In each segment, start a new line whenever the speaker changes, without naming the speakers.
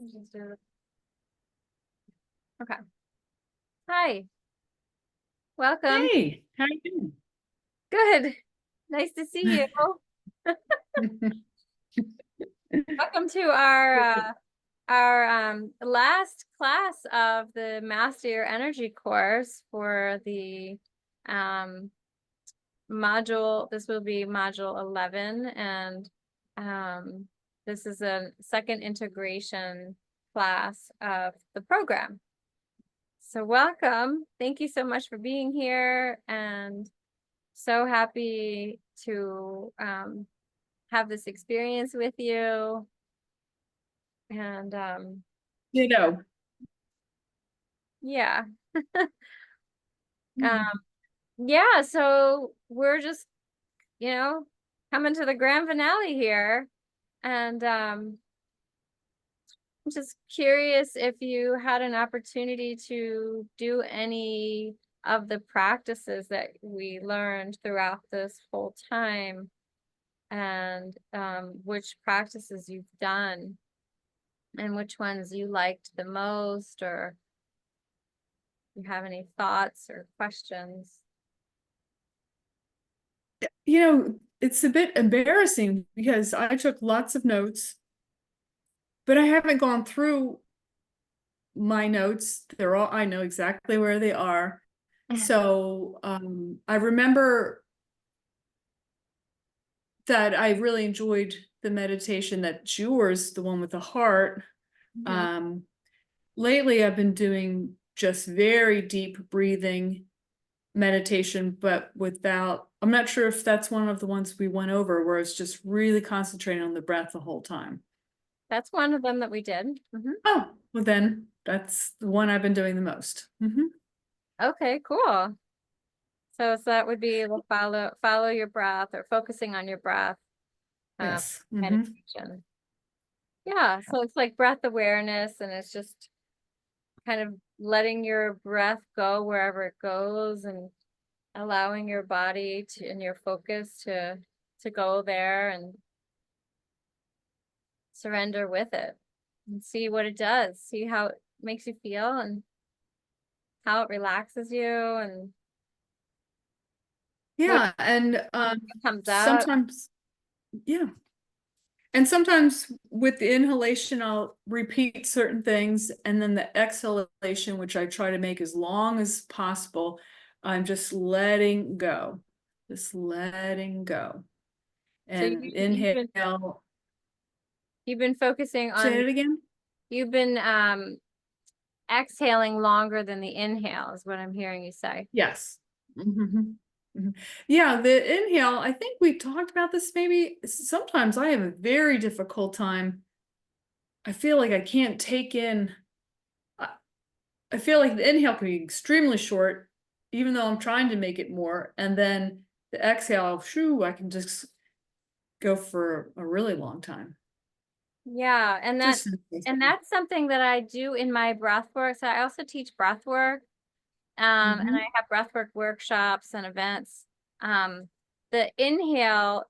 Okay. Hi. Welcome.
Hey, how you doing?
Good. Nice to see you. Welcome to our last class of the Master Your Energy course for the module. This will be module 11, and this is a second integration class of the program. So welcome. Thank you so much for being here, and so happy to have this experience with you. And
You know,
yeah. Yeah, so we're just, coming to the grand finale here. And I'm just curious if you had an opportunity to do any of the practices that we learned throughout this whole time, and which practices you've done and which ones you liked the most, or you have any thoughts or questions.
it's a bit embarrassing because I took lots of notes, but I haven't gone through my notes. I know exactly where they are. So I remember that I really enjoyed the meditation that's yours, the one with the heart. Lately, I've been doing just very deep breathing meditation, but I'm not sure if that's one of the ones we went over where it's just really concentrating on the breath the whole time.
That's one of them that we did.
Oh, well then that's the one I've been doing the most.
Okay, cool. So that would be the follow your breath, or focusing on your breath
Yes.
meditation. Yeah, so it's like breath awareness, and it's just kind of letting your breath go wherever it goes, and allowing your body to, and your focus to go there, and surrender with it and see what it does, see how it makes you feel and how it relaxes you, and what
Yeah, and
comes out.
sometimes, yeah. And sometimes with the inhalation, I'll repeat certain things, and then the exhalation, which I try to make as long as possible, I'm just letting go, just letting go.
So
And inhale.
you've been focusing
Say
on,
it again.
you've been exhaling longer than the inhale, is what I'm hearing you say.
Yes. Yeah, the inhale, I think we talked about this maybe. Sometimes I have a very difficult time. I feel like I can't take in. I feel like the inhale can be extremely short, even though I'm trying to make it more. And then the exhale, shoo, I can just go for a really long time.
Yeah, and that's something that I do in my breath work. So I also teach breath work. And I have breathwork workshops and events. The inhale,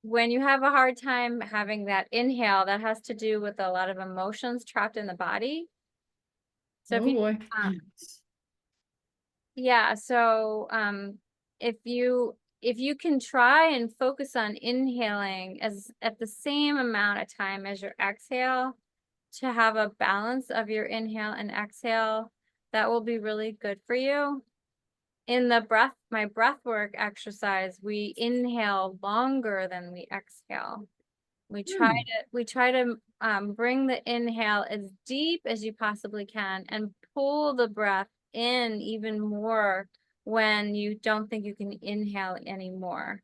when you have a hard time having that inhale, that has to do with a lot of emotions trapped in the body. So if
Oh
you,
boy.
yeah, so if you can try and focus on inhaling as at the same amount of time as your exhale, to have a balance of your inhale and exhale, that will be really good for you. In my breath work exercise, we inhale longer than we exhale. We try to bring the inhale as deep as you possibly can, and pull the breath in even more when you don't think you can inhale anymore.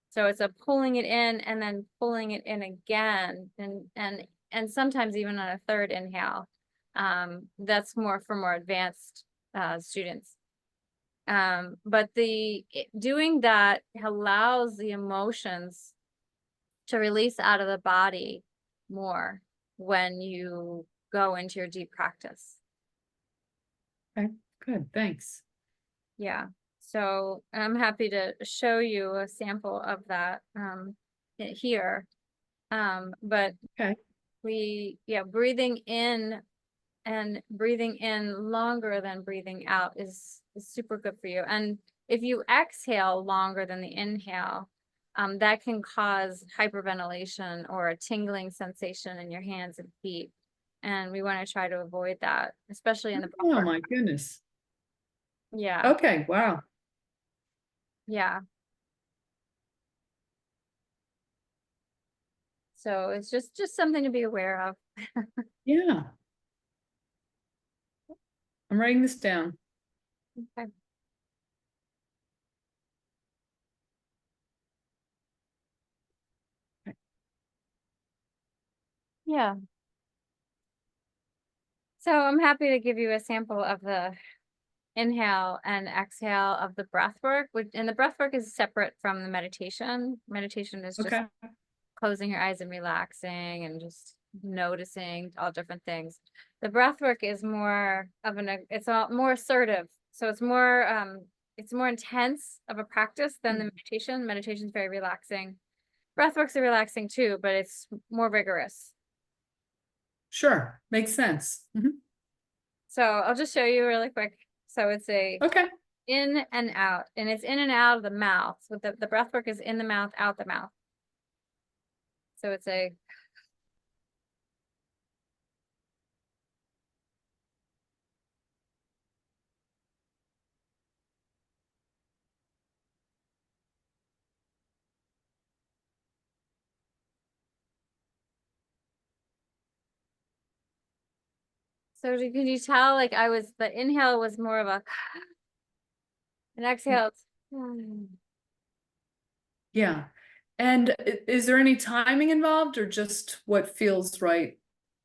So it's a pulling it in and then pulling it in again, and sometimes even on a third inhale. That's more for more advanced students. But doing that allows the emotions to release out of the body more when you go into your deep practice.
Okay, good, thanks.
Yeah. So I'm happy to show you a sample of that here. But
Okay.
breathing in and breathing in longer than breathing out is super good for you. And if you exhale longer than the inhale, that can cause hyperventilation or a tingling sensation in your hands and feet. And we want to try to avoid that, especially in the
Oh
breathwork.
my goodness.
Yeah,
Okay, wow.
yeah. So it's just something to be aware of.
Yeah. I'm writing this down.
Okay. Yeah. So I'm happy to give you a sample of the inhale and exhale of the breath work, and the breath work is separate from the meditation. Meditation is just
Okay.
closing your eyes and relaxing and just noticing all different things. The breath work is more of it's more assertive. So it's more intense of a practice than the meditation. Meditation is very relaxing. Breath works are relaxing too, but it's more rigorous.
Sure. Makes sense. Mhm.
So I'll just show you really quick. So it's a
Okay.
in and out, and it's in and out of the mouth. So the breath work is in the mouth, out the mouth. So it's a so can you tell like the inhale was more of a and exhale.
Yeah. And is there any timing involved or just what feels right,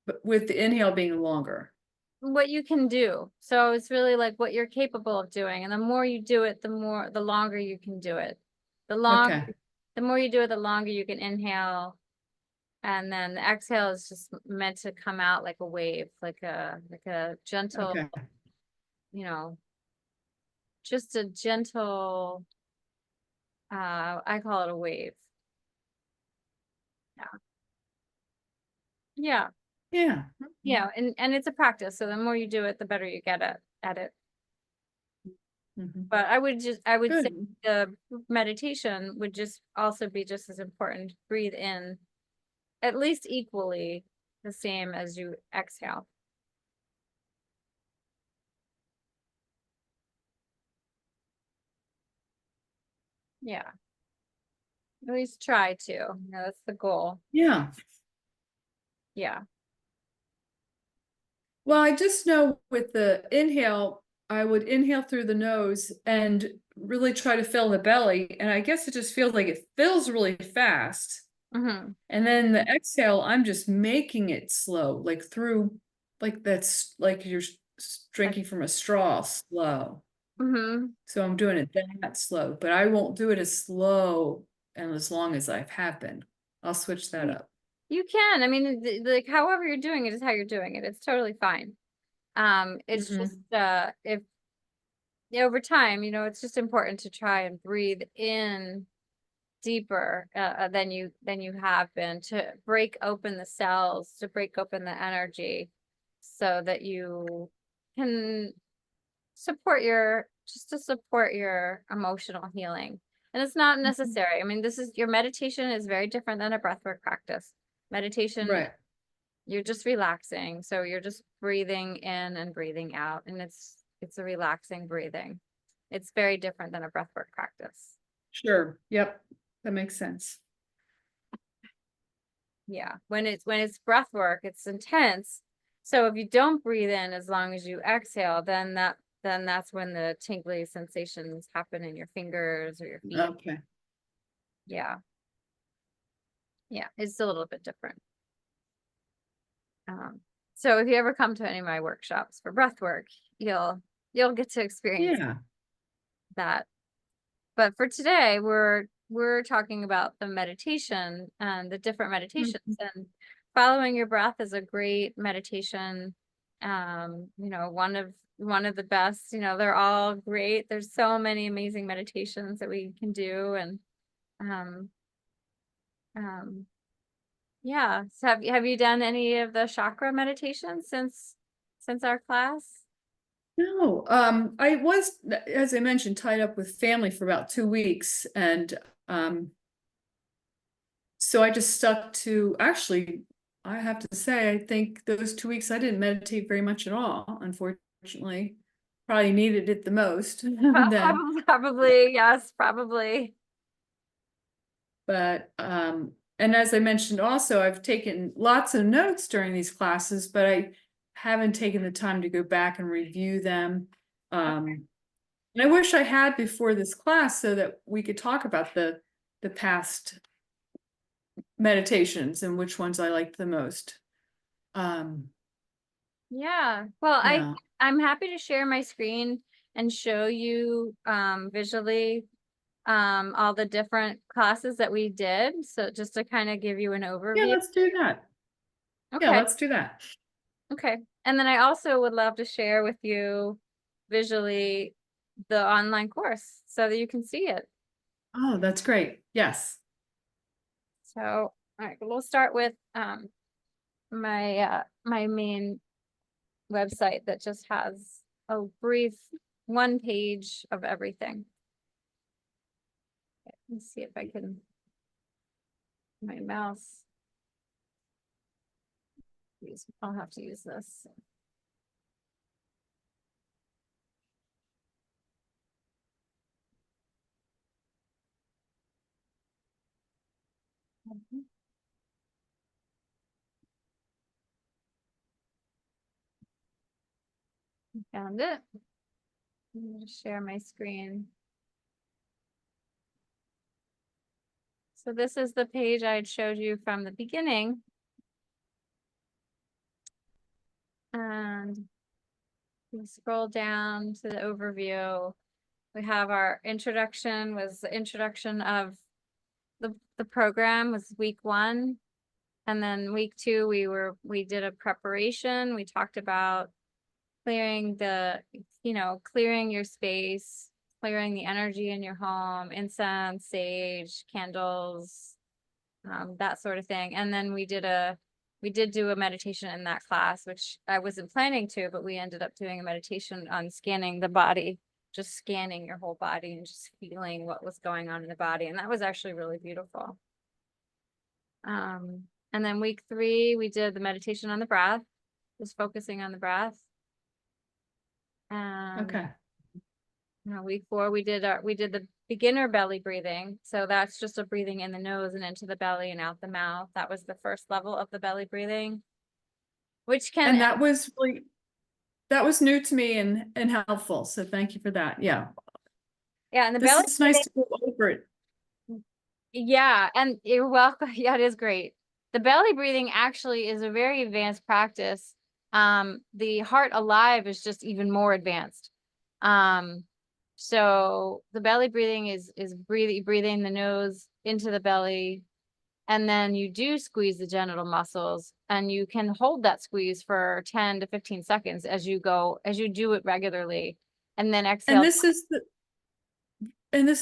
but with the inhale being longer?
What you can do. So it's really like what you're capable of doing. And the more you do it, the longer you can do it.
Okay.
The more you do it, the longer you can inhale. And then the exhale is just meant to come out like a wave, like a gentle,
Okay.
you know, just a gentle, I call it a wave. Yeah. Yeah.
Yeah.
Yeah. And it's a practice. So the more you do it, the better you get at it.
Mhm.
But I would say
Good.
the meditation would just also be just as important. Breathe in at least equally the same as you exhale. Yeah. At least try to. That's the goal.
Yeah.
Yeah.
Well, I just know with the inhale, I would inhale through the nose and really try to fill the belly. And I guess it just feels like it fills really fast.
Mm-hmm.
And then the exhale, I'm just making it slow, like through, like that's like you're drinking from a straw slow.
Mm-hmm.
So I'm doing it that slow, but I won't do it as slow and as long as I have been. I'll switch that up.
You can. I mean, like however you're doing it is how you're doing it. It's totally fine. It's just
Mhm.
if over time, it's just important to try and breathe in deeper than you have been, to break open the cells, to break open the energy, so that you can support your emotional healing. And it's not
Mhm.
necessary. I mean, your meditation is very different than a breathwork practice. Meditation,
Right.
you're just relaxing. So you're just breathing in and breathing out. And it's a relaxing breathing. It's very different than a breathwork practice.
Sure. Yep. That makes sense.
Yeah. When it's breath work, it's intense. So if you don't breathe in as long as you exhale, then that's when the tingly sensations happen in your fingers or your feet.
Okay.
Yeah. Yeah. It's a little bit different. So if you ever come to any of my workshops for breath work, you'll get to experience
Yeah.
that. But for today, we're talking about the meditation and the different meditations,
Mhm.
and following your breath is a great meditation. One of the best, they're all great. There's so many amazing meditations that we can do. And um um Yeah. So have you done any of the chakra meditations since our class?
No, I was, as I mentioned, tied up with family for about 2 weeks, and so I just stuck to, actually, I have to say, I think those 2 weeks I didn't meditate very much at all, unfortunately. Probably needed it the most then.
Probably, yes, probably.
But and as I mentioned also, I've taken lots of notes during these classes, but I haven't taken the time to go back and review them. And I wish I had before this class so that we could talk about the past meditations and which ones I liked the most. Um,
Yeah. Well,
yeah.
I'm happy to share my screen and show you visually all the different classes that we did. So just to kind of give you an
Yeah,
overview.
let's do that. Yeah,
Okay.
let's do that.
Okay. And then I also would love to share with you visually the online course so that you can see it.
Oh, that's great. Yes.
So, all right, we'll start with my main website that just has a brief one page of everything. Let's see if I can my mouse. I'll have to use this. Found it. I'm going to share my screen. So this is the page I had showed you from the beginning. And we scroll down to the overview. We have our introduction was the introduction of the program was week 1. And then week 2, we did a preparation. We talked about clearing clearing your space, clearing the energy in your home, incense, sage, candles, that sort of thing. And then we did do a meditation in that class, which I wasn't planning to, but we ended up doing a meditation on scanning the body, just scanning your whole body and just feeling what was going on in the body. And that was actually really beautiful. And then week 3, we did the meditation on the breath, just focusing on the breath. And
Okay.
week 4, we did the beginner belly breathing. So that's just a breathing in the nose and into the belly and out the mouth. That was the first level of the belly breathing, which can,
And that was new to me and helpful. So thank you for that. Yeah.
yeah, and the
This
belly
is nice
breathing,
to go over it.
yeah, and you're welcome. Yeah, it is great. The belly breathing actually is a very advanced practice. The heart alive is just even more advanced. So the belly breathing is breathing the nose into the belly, and then you do squeeze the genital muscles, and you can hold that squeeze for 10 to 15 seconds as you do it regularly, and then
And
exhale.
this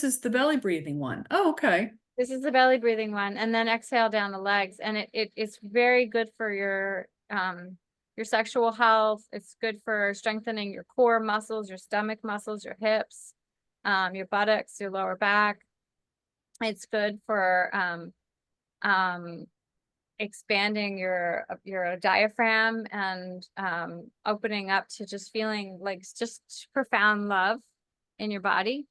is the belly breathing one. Oh, okay.
This is the belly breathing one, and then exhale down the legs, and it's very good for your sexual health. It's good for strengthening your core muscles, your stomach muscles, your hips, your buttocks, your lower back. It's good for expanding your diaphragm and opening up to just feeling like just profound love in your body.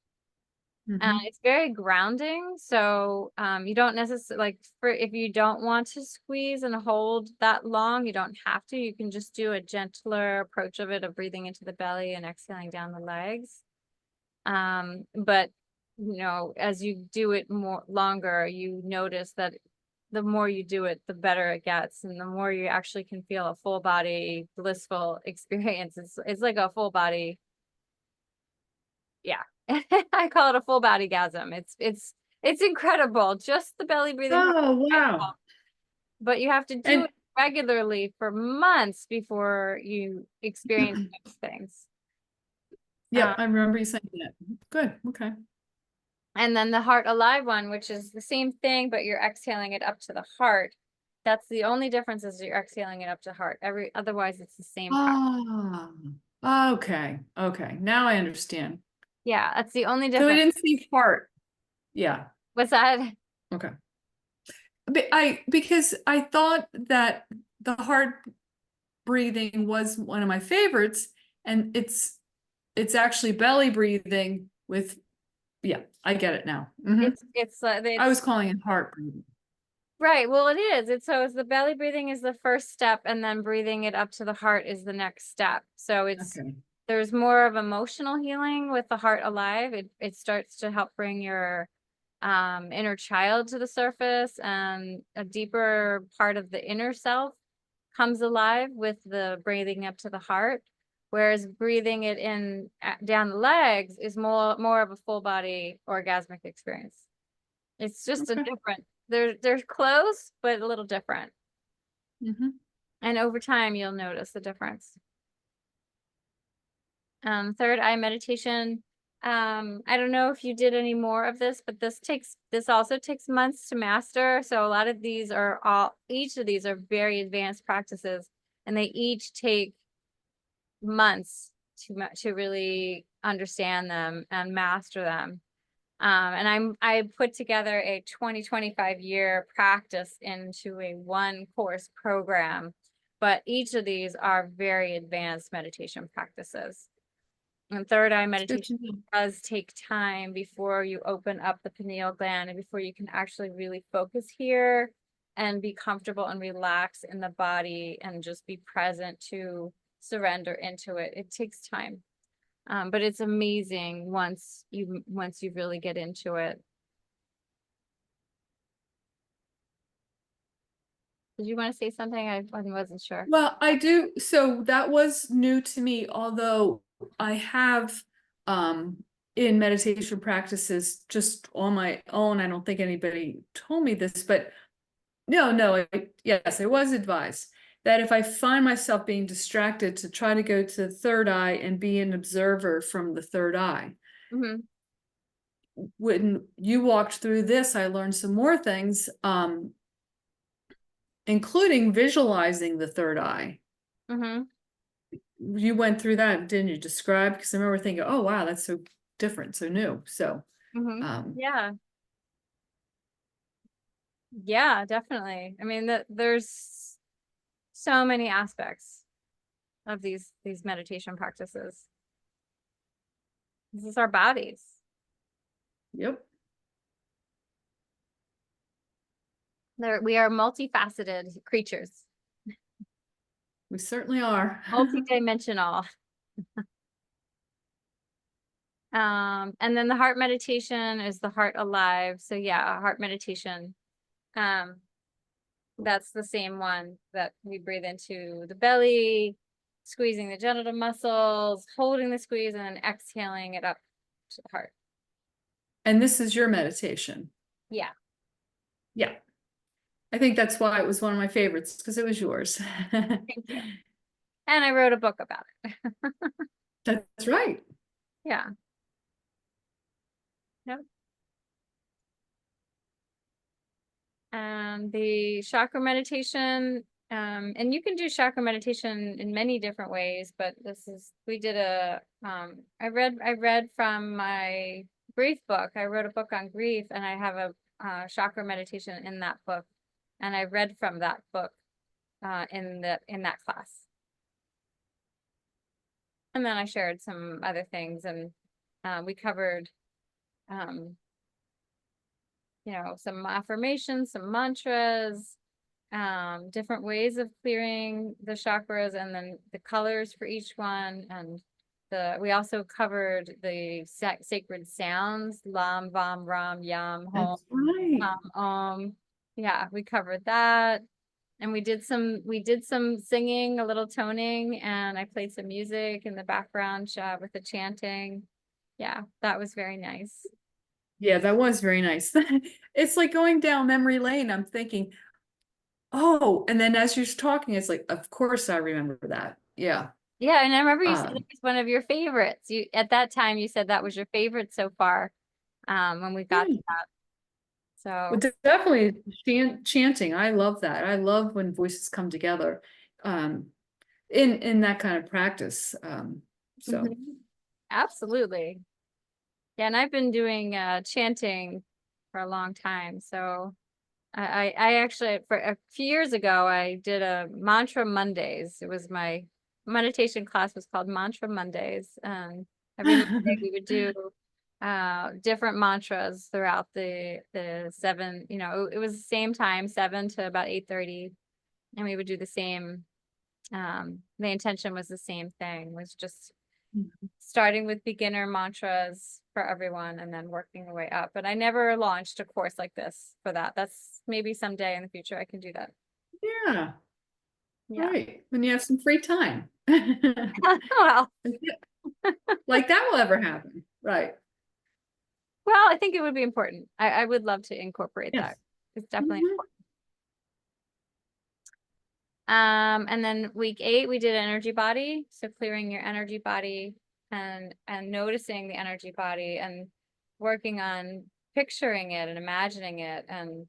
Mhm.
It's very grounding. So you don't necessarily if you don't want to squeeze and hold that long, you don't have to. You can just do a gentler approach of it, of breathing into the belly and exhaling down the legs. But as you do it more longer, you notice that the more you do it, the better it gets, and the more you actually can feel a full body blissful experience. It's like a full body, yeah. I call it a full body gasm. It's incredible. Just the belly breathing part
Oh,
is
wow.
incredible. But you have to do
And
it regularly for months before you experience those things.
yep, I remember you saying that. Good. Okay.
And then the heart alive one, which is the same thing, but you're exhaling it up to the heart. That's the only difference, is you're exhaling it up to heart. Otherwise it's the same pattern.
Okay, okay, now I understand.
Yeah, that's the only
So we
difference.
didn't see heart. Yeah,
What's that?
okay. Because I thought that the heart breathing was one of my favorites, and it's actually belly breathing with, yeah, I get it now. I was calling it heart breathing.
Right. Well, it is. It's the belly breathing is the first step, and then breathing it up to the heart is the next step. So
Okay.
there's more of emotional healing with the heart alive. It starts to help bring your inner child to the surface, and a deeper part of the inner self comes alive with the breathing up to the heart. Whereas breathing it in down the legs is more of a full body orgasmic experience. It's just a
Okay.
different, they're close, but a little different.
Mm-hmm.
And over time, you'll notice the difference. Third eye meditation. I don't know if you did any more of this, but this also takes months to master. So a lot of these each of these are very advanced practices, and they each take months to really understand them and master them. And I put together a 25 year practice into a one course program, but each of these are very advanced meditation practices. And third eye
It's good
meditation
to know.
does take time before you open up the pineal gland and before you can actually really focus here and be comfortable and relax in the body and just be present to surrender into it. It takes time. But it's amazing once you really get into it. Did you want to say something? I wasn't sure.
Well, I do. So that was new to me, although I have in meditation practices just on my own. I don't think anybody told me this, but yes, I was advised that if I find myself being distracted, to try to go to the third eye and be an observer from the third eye.
Mm-hmm.
When you walked through this, I learned some more things, including visualizing the third eye.
Mm-hmm.
You went through that, didn't you? Describe, because I remember thinking, oh wow, that's so different, so new. So
Mm-hmm.
um
Yeah. Yeah, definitely. I mean, there's so many aspects of these meditation practices. This is our bodies.
yep,
We are multifaceted creatures,
we certainly are.
multidimensional. And then the heart meditation is the heart alive. So yeah, a heart meditation. That's the same one that we breathe into the belly, squeezing the genital muscles, holding the squeeze, and then exhaling it up to the heart.
And this is your meditation.
Yeah.
Yeah, I think that's why it was one of my favorites, because it was yours.
Thank you. And I wrote a book about it.
That's right.
Yeah. Yep. The chakra meditation, and you can do chakra meditation in many different ways, but we did I read from my grief book. I wrote a book on grief, and I have a chakra meditation in that book, and I read from that book in that class. And then I shared some other things, and we covered some affirmations, some mantras, different ways of clearing the chakras, and then the colors for each one. And we also covered the sacred sounds: lam, vam, ram, yam, hom,
That's right.
om. Yeah, we covered that. And we did some singing, a little toning, and I played some music in the background with the chanting. Yeah, that was very nice.
Yeah, that was very nice. It's like going down memory lane. I'm thinking, oh, and then as you're talking, it's like, of course I remember that. Yeah.
Yeah, and I remember you said it
Um,
was one of your favorites. At that time you said that was your favorite so far, when we got to
yeah.
that.
Well,
So,
definitely chanting. I love that. I love when voices come together, in that kind of practice. So
mhm, absolutely. Yeah, and I've been doing chanting for a long time. So I actually, for a few years ago, I did a mantra Mondays. It was my meditation class was called Mantra Mondays. Every Monday we would do different mantras throughout the seven, it was the same time, 7 to about 8:30, and we would do the same. The intention was the same thing, was just starting with beginner mantras for everyone and then working the way up. But I never launched a course like this for that. That's maybe someday in the future I can do that.
yeah,
Yeah.
right. When you have some free time.
Well,
Like that will ever happen. Right.
I think it would be important. I would love to incorporate that.
Yes.
It's definitely
Mhm.
important. And then week 8, we did energy body. So clearing your energy body and noticing the energy body and working on picturing it and imagining it. And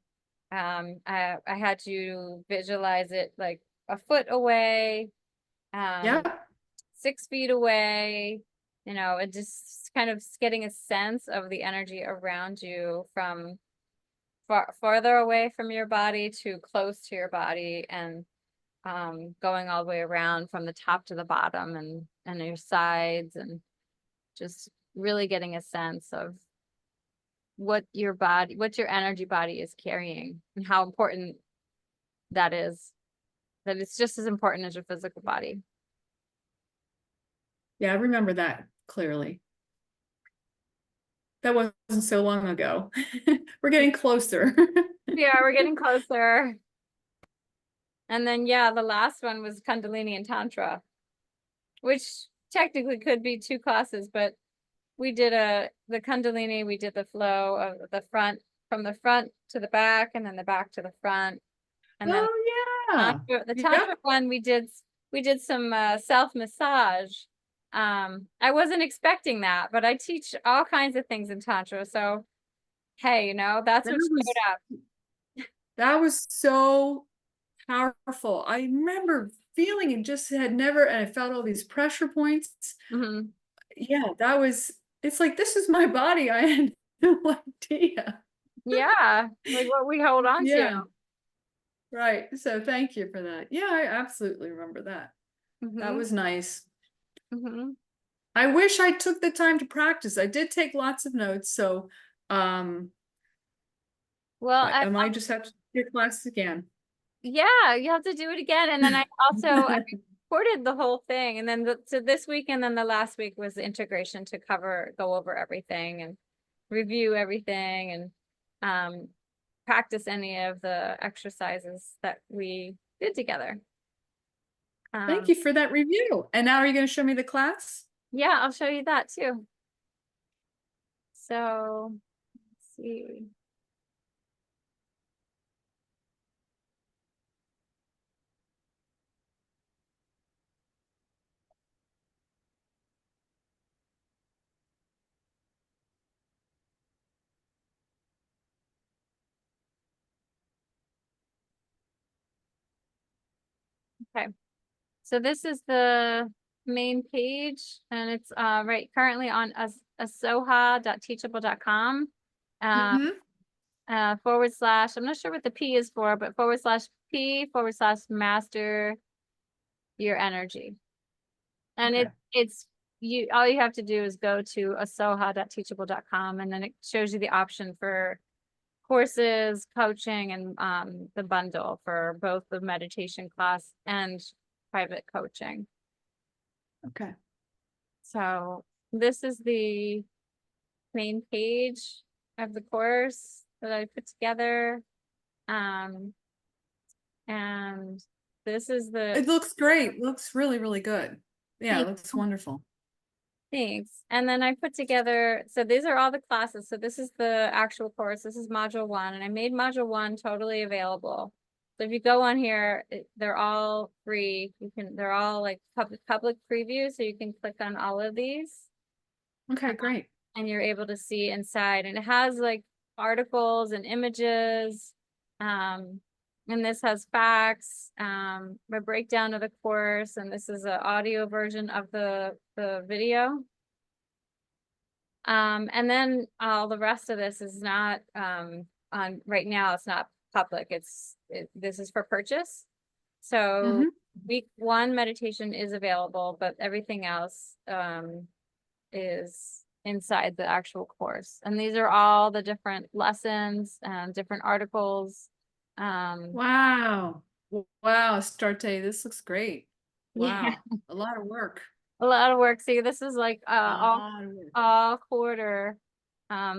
I had to visualize it like a foot away,
Yeah.
6 feet away, and just kind of getting a sense of the energy around you from farther away from your body to close to your body, and going all the way around from the top to the bottom and your sides, and just really getting a sense of what your energy body is carrying and how important that is, that it's just as important as your physical body.
Yeah, I remember that clearly. That wasn't so long ago. We're getting closer.
Yeah, we're getting closer. And then, yeah, the last one was Kundalini and Tantra, which technically could be 2 classes, but we did the Kundalini, we did the flow of the front, from the front to the back, and then the back to the front. And then
Oh yeah.
the
Yep.
Tantra one, we did some self massage. I wasn't expecting that, but I teach all kinds of things in Tantra. So hey, that's
That
what showed
was
up.
that was so powerful. I remember feeling it, just had never, and I felt all these pressure points.
Hmm.
Yeah, it's like, this is my body. I had no idea.
Yeah, like what we hold on to.
Yeah, right. So thank you for that. Yeah, I absolutely remember that. That
Hmm.
was nice.
Hmm.
I wish I took the time to practice. I did take lots of notes, so um
Well,
I might just have to take classes again.
yeah, you have to do it again. And then I recorded the whole thing. And then so this week and then the last week was the integration to go over everything and review everything, and um, practice any of the exercises that we did together.
Thank
Um,
you for that review. And now are you going to show me the class?
yeah, I'll show you that too. So let's see. Okay. So this is the main page, and it's right currently on asoha.teachable.com. Um,
Mm-hmm.
/ I'm not sure what the P is for, but /P/master your energy. And
Okay.
it's all you have to do is go to asoha.teachable.com, and then it shows you the option for courses, coaching, and the bundle for both the meditation class and private coaching.
Okay.
So this is the main page of the course that I put together. Um, and this is the
It looks great. Looks really, really good. Yeah, it
thing.
looks wonderful.
Thanks. And then I put together, so these are all the classes. So this is the actual course. This is module 1, and I made module 1 totally available. So if you go on here, they're all free. They're all like public preview, so you can click on all of these,
Okay, great.
and you're able to see inside. And it has like articles and images. And this has facts, a breakdown of the course, and this is an audio version of the video. And then all the rest of this is not on right now. It's not public. This is for purchase. So week 1 meditation is available, but everything else is inside the actual course. And these are all the different lessons and different articles.
Wow. Wow, Starte, this looks great. Wow.
Yeah,
A lot of work.
a lot of work. See, this is like
A lot of work.
all quarter.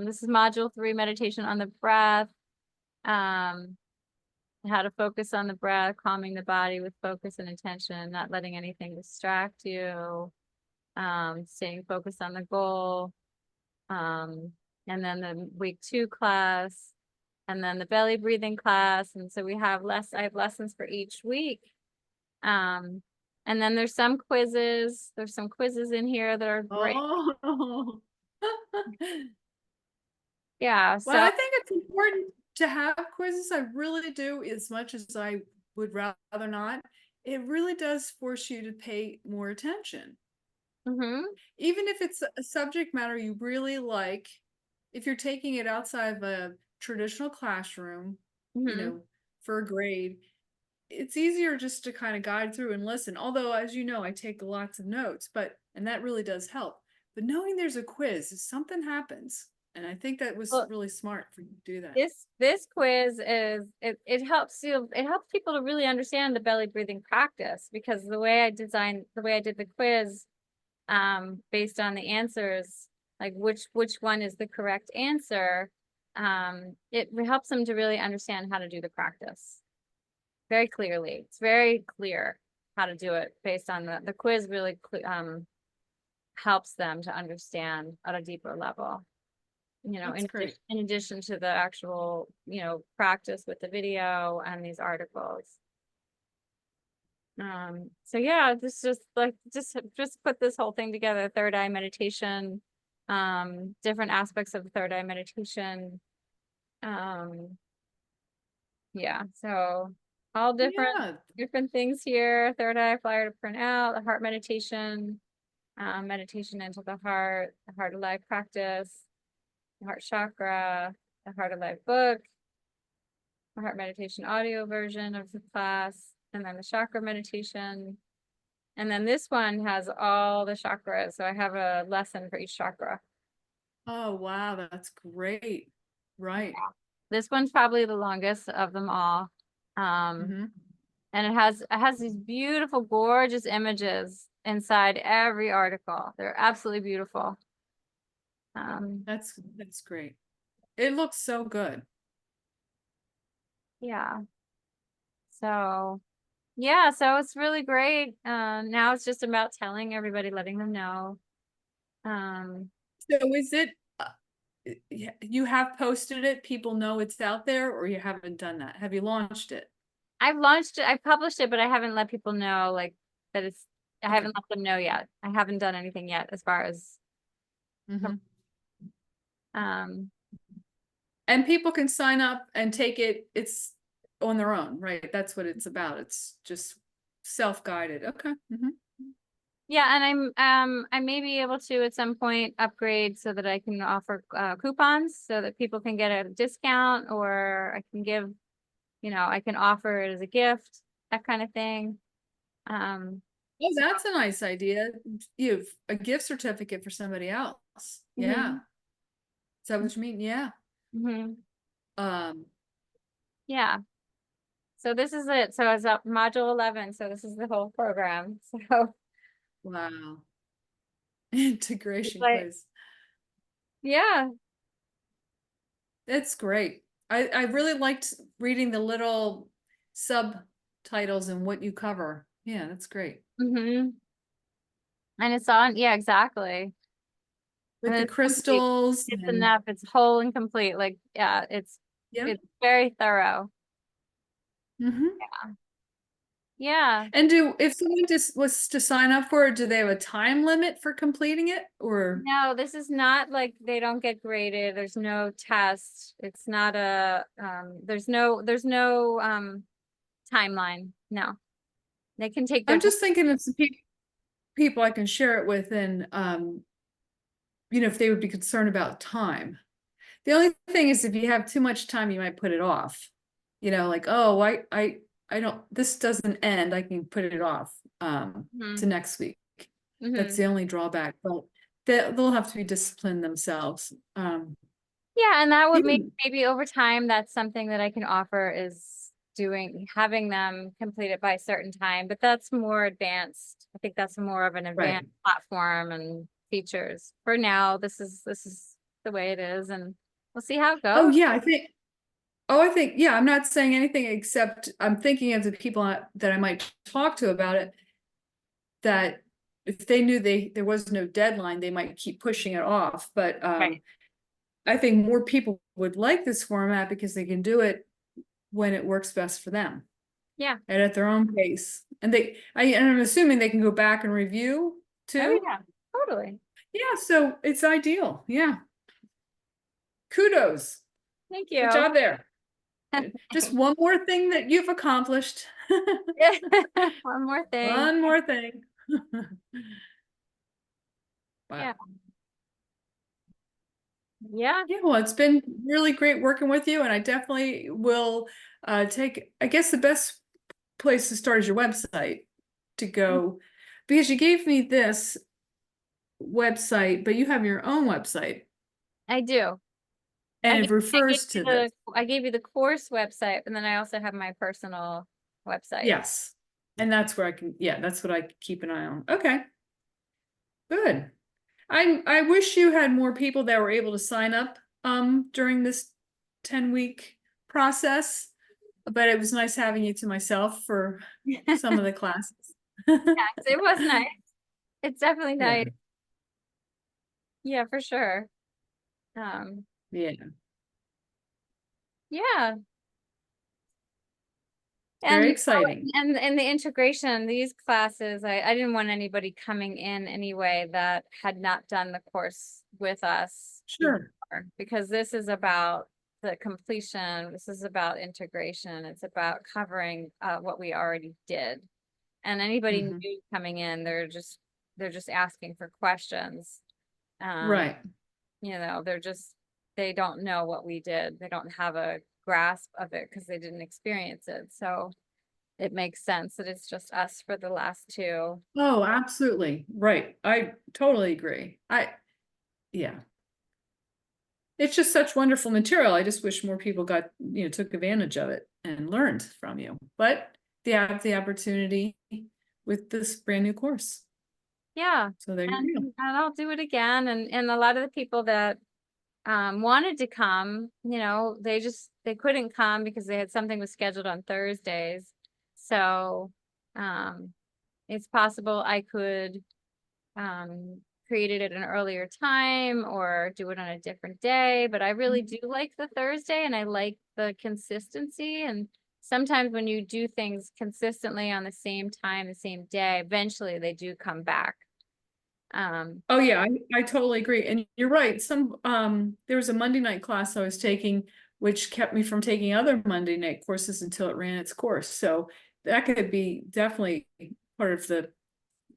This is module 3, meditation on the breath. How to focus on the breath, calming the body with focus and intention, not letting anything distract you, staying focused on the goal. And then the week 2 class, and then the belly breathing class. And so I have lessons for each week. And then there's some quizzes. There's some quizzes in here that are great.
Oh.
Yeah. So
Well, I think it's important to have quizzes. I really do, as much as I would rather not. It really does force you to pay more attention. Even if it's a subject matter you really like, if you're taking it outside of a traditional classroom, you know, for a grade, it's easier just to kind of guide through and listen. Although, as you know, I take lots of notes, and that really does help. But knowing there's a quiz, if something happens, and I think that was really smart for you to do that.
This quiz is it helps people to really understand the belly breathing practice, because the way I did the quiz, based on the answers, like which one is the correct answer, it helps them to really understand how to do the practice very clearly. It's very clear how to do it based on the quiz. Really helps them to understand at a deeper level, you know, in addition to the actual, you know, practice with the video and these articles. So yeah, this just like just put this whole thing together. Third eye meditation, different aspects of third eye meditation. Yeah, so all different things here. Third eye, flyer to print out, the heart meditation, meditation into the heart alive practice, the heart chakra, the heart alive book, the heart meditation audio version of the class, and then the chakra meditation. And then this one has all the chakras. So I have a lesson for each chakra.
Oh, wow. That's great. Right.
Yeah. This one's probably the longest of them all. And it has these beautiful, gorgeous images inside every article. They're absolutely beautiful.
That's great. It looks so good.
Yeah. So yeah, so it's really great. Now it's just about telling everybody, letting them know.
So is it, you have posted it, people know it's out there, or you haven't done that? Have you launched it?
I've launched it, I've published it, but I haven't let people know like that it's, I haven't let them know yet. I haven't done anything yet as far as,
and people can sign up and take it. It's on their own, right? That's what it's about. It's just self-guided. Okay.
Yeah, and I may be able to at some point upgrade so that I can offer coupons so that people can get a discount, or I can give, you know, I can offer it as a gift, that kind of thing.
Oh, that's a nice idea. You have a gift certificate for somebody else. Yeah. Is that what you mean? Yeah.
Yeah. So this is it. So it's up module 11. So this is the whole program. So
wow. Integration quiz.
Yeah.
It's great. I really liked reading the little subtitles and what you cover. Yeah, that's great.
And it's on, yeah, exactly.
With the crystals.
It's enough. It's whole and complete. Like, yeah, it's very thorough. Yeah. Yeah.
And if someone just was to sign up for it, do they have a time limit for completing it, or?
No, this is not like they don't get graded. There's no test. It's not a, there's no timeline. No. They can take their
I'm
time.
just thinking of some people I can share it with, and if they would be concerned about time. The only thing is, if you have too much time, you might put it off. Like, oh, I don't, this doesn't end, I can put it off
Mhm.
to next week. That's
Mhm.
the only drawback, but they'll have to be disciplined themselves.
Yeah, and that would make
Yeah,
maybe over time, that's something that I can offer is having them complete it by a certain time, but that's more advanced. I think that's more of an
right.
advanced platform and features. For now, this is the way it is, and we'll see how it
Oh,
goes.
yeah, yeah, I'm not saying anything except I'm thinking of the people that I might talk to about it, that if they knew there was no deadline, they might keep pushing it off. But
Right.
I think more people would like this format because they can do it when it works best for them
Yeah.
and at their own pace. And I'm assuming they can go back and review
Oh
too.
yeah. Totally.
Yeah, so it's ideal. Yeah. Kudos.
Thank
Good
you.
job there. Just one more thing that you've accomplished.
One more thing.
One more thing. Wow.
Yeah. Yeah.
Yeah, well, it's been really great working with you, and I definitely will I guess the best place to start is your website to go, because you gave me this website, but you have your own website
I do.
and it refers to this.
I gave you the course website, and then I also have my personal website.
Yes. And that's where that's what I keep an eye on. Okay, good. I wish you had more people that were able to sign up during this 10-week process, but it was nice having you to myself for some of the classes.
Yes, it was nice. It's definitely
Yeah,
nice. Yeah, for sure. Um,
yeah.
yeah. And
Very exciting.
and the integration, these classes, I didn't want anybody coming in anyway that had not done the course with us
Sure.
before, because this is about the completion. This is about integration. It's about covering what we already did. And anybody
Hmm.
new coming in, they're just asking for questions. Um,
Right.
they don't know what we did. They don't have a grasp of it because they didn't experience it. So it makes sense that it's just us for the last two.
Oh, absolutely. Right. I totally agree. Yeah. It's just such wonderful material. I just wish more people took advantage of it and learned from you. But they have the opportunity with this brand new course.
Yeah.
So there you go.
And I'll do it again. And a lot of the people that wanted to come, they couldn't come because they had something was scheduled on Thursdays. So um it's possible I could create it at an earlier time or do it on a different day, but I really do like the Thursday and I like the consistency. And sometimes when you do things consistently on the same time, the same day, eventually they do come back.
Oh yeah, I totally agree. And you're right. There was a Monday night class I was taking, which kept me from taking other Monday night courses until it ran its course. So that could be definitely part of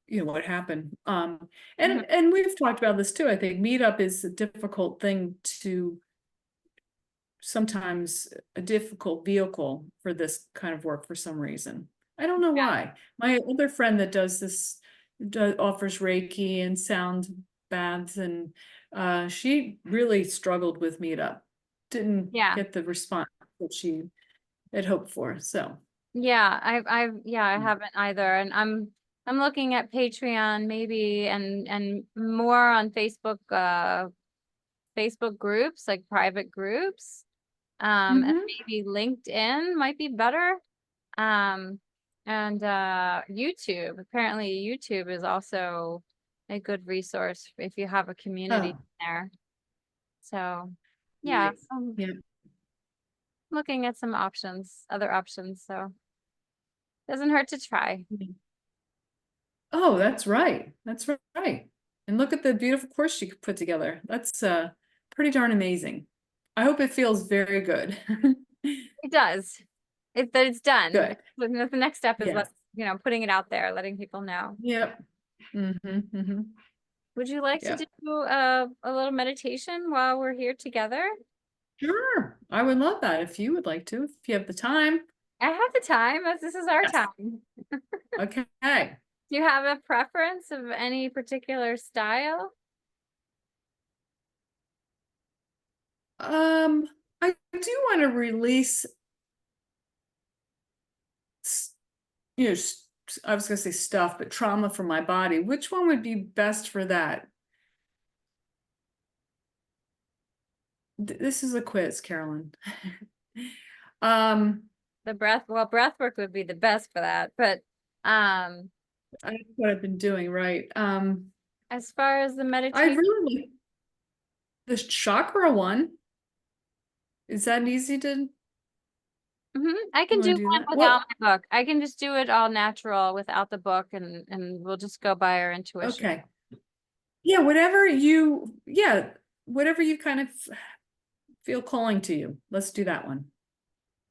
what happened.
Mhm.
And we've talked about this too. I think meetup is a difficult thing to sometimes a difficult vehicle for this kind of work for some reason. I don't know why. My other friend that does this offers Reiki and sound baths, and she really struggled with meetup. Didn't
Yeah.
get the response that she had hoped for. So
Yeah, I haven't either. And I'm looking at Patreon maybe and more on Facebook groups, like private groups. And
mhm.
maybe LinkedIn might be better. Um, and YouTube. Apparently YouTube is also a good resource if you have a community
Oh,
there. So yeah,
right.
I'm
Yeah.
looking at some options, other options. So Doesn't hurt to try.
Oh, that's right. That's right. And look at the beautiful course she put together. That's pretty darn amazing. I hope it feels very good.
It does. That it's done.
Good.
The next step is
Yeah.
putting it out there, letting people know.
Yep.
Would you like to
Yep.
do a little meditation while we're here together?
Sure. I would love that if you would like to, if you have the time.
I have the time, as this is our
Yes.
time.
Okay.
Do you have a preference of any particular style?
I do want to release, you know, I was going to say stuff, but trauma from my body. Which one would be best for that? This is a quiz, Carolyn.
Breathwork would be the best for that, but
That's what I've been doing, right?
as far as the
I
meditation,
really like the chakra one. Is that easy to
I can
want
do
to do
one
that?
without my book. I can just do it all natural without the book, and we'll just go by our intuition.
Okay. Yeah, whatever you kind of feel calling to you. Let's do that one.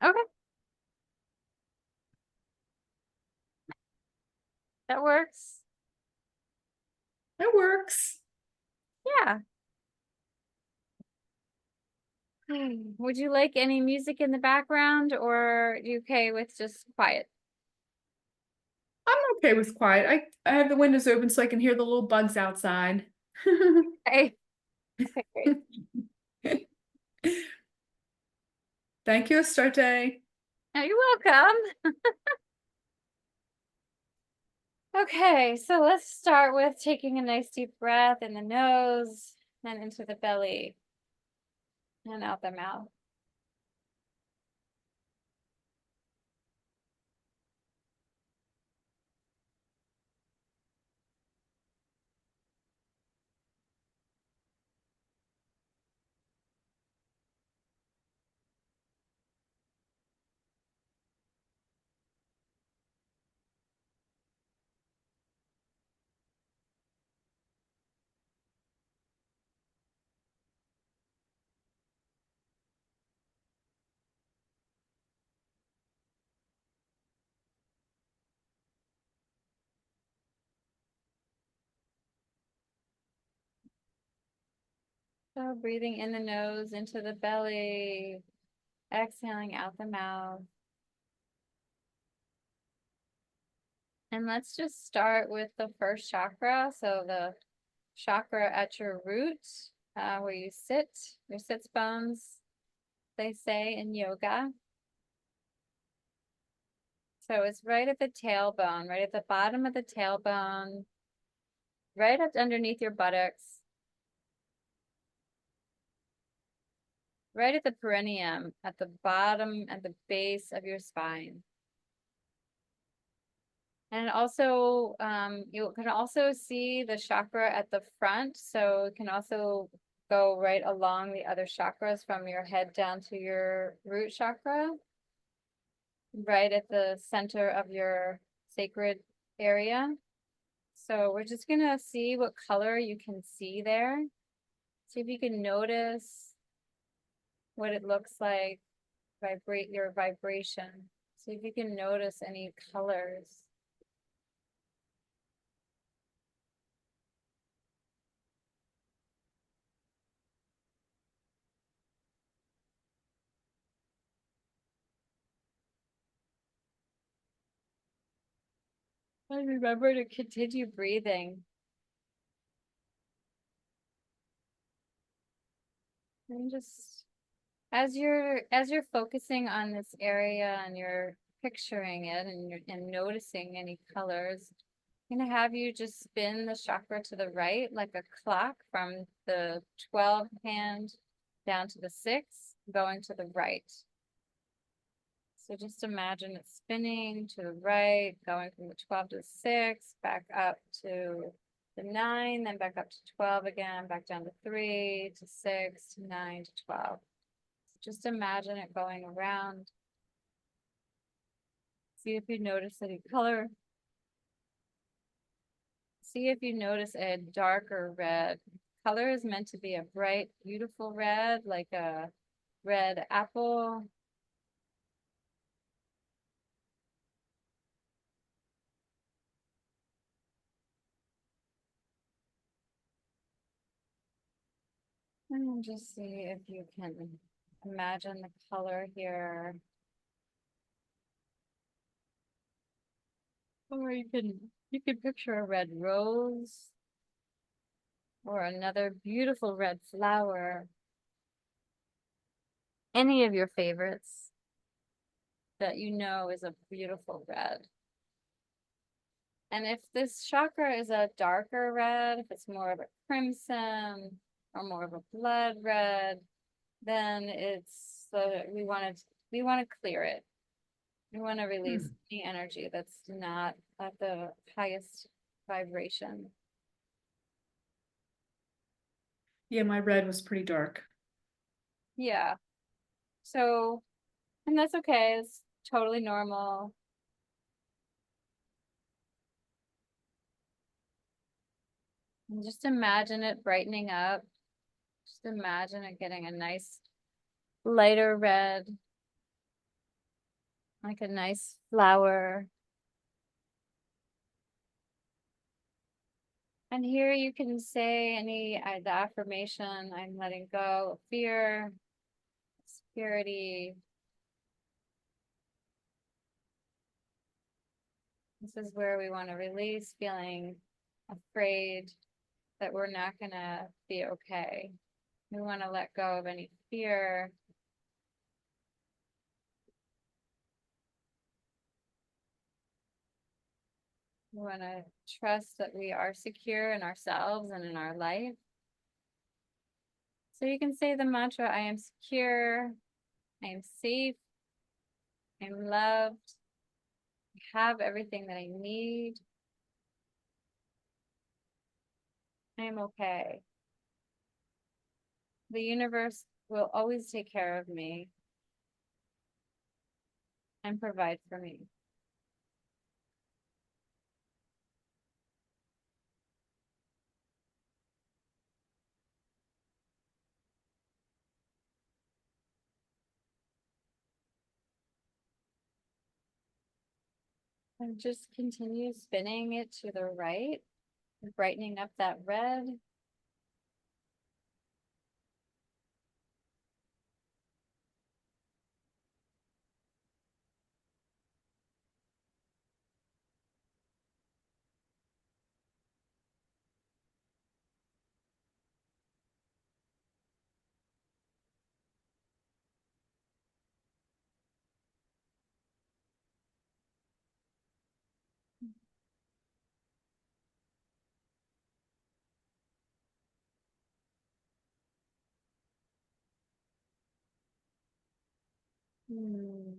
Okay. That works.
That works.
Yeah. Would you like any music in the background, or are you okay with just quiet?
I'm okay with quiet. I have the windows open so I can hear the little bugs outside.
Okay. Okay, great.
Thank you, Astarte.
Oh, you're welcome. Okay, so let's start with taking a nice deep breath in the nose and into the belly and out the mouth. So breathing in the nose, into the belly, exhaling out the mouth. And let's just start with the first chakra. So the chakra at your root, where you sit, your sits bones, they say in yoga. So it's right at the tailbone, right at the bottom of the tailbone, right up underneath your buttocks, right at the perineum, at the bottom, at the base of your spine. And also, you can also see the chakra at the front. So it can also go right along the other chakras from your head down to your root chakra, right at the center of your sacred area. So we're just gonna see what color you can see there. See if you can notice what it looks like, vibrate your vibration. See if you can notice any colors. And remember to continue breathing. And just as you're focusing on this area and you're picturing it and noticing any colors, I'm gonna have you just spin the chakra to the right like a clock from the 12 hand down to the 6, going to the right. So just imagine it spinning to the right, going from the 12 to the 6, back up to the 9, then back up to 12 again, back down to 3, to 6, to 9, to 12. So just imagine it going around, See if you notice any color. See if you notice a darker red. Color is meant to be a bright, beautiful red, like a red apple. And just see if you can imagine the color here. Or you can picture a red rose or another beautiful red flower. Any of your favorites that you know is a beautiful red. And if this chakra is a darker red, if it's more of a crimson or more of a blood red, then it's we want to clear it. We want to release any energy that's not at the highest vibration.
Yeah, my red was pretty dark.
Yeah. So, and that's okay. It's totally normal. And just imagine it brightening up. Just imagine it getting a nice lighter red, like a nice flower. And here you can say the affirmation, I'm letting go of fear, security. This is where we want to release feeling afraid that we're not gonna be okay. We want to let go of any fear. We want to trust that we are secure in ourselves and in our life. So you can say the mantra, I am secure, I am safe, I am loved, I have everything that I need, I am okay. The universe will always take care of me and provide for me. And just continue spinning it to the right, brightening up that red. You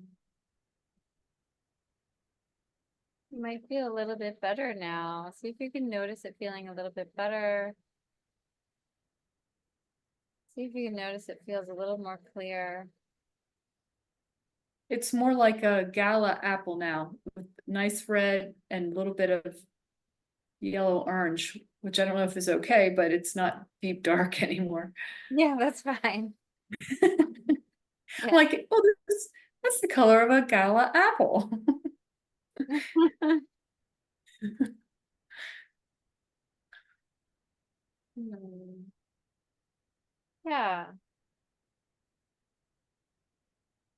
might feel a little bit better now. See if you can notice it feeling a little bit better. See if you can notice it feels a little more clear.
It's more like a gala apple now, with nice red and a little bit of yellow orange, which I don't know if is okay, but it's not deep dark anymore.
Yeah, that's fine.
I'm like, oh, that's the color of a gala apple.
Yeah.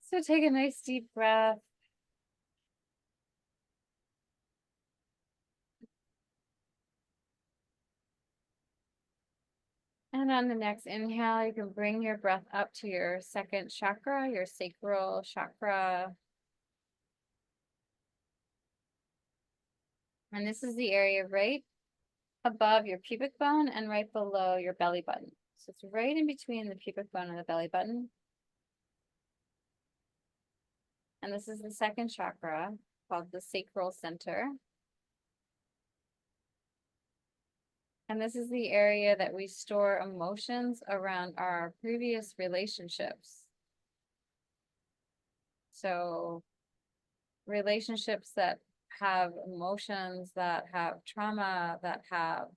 So take a nice deep breath. And on the next inhale, you can bring your breath up to your second chakra, your sacral chakra. And this is the area right above your pubic bone and right below your belly button. So it's right in between the pubic bone and the belly button. And this is the second chakra called the sacral center. And this is the area that we store emotions around our previous relationships. So relationships that have emotions, that have trauma, that have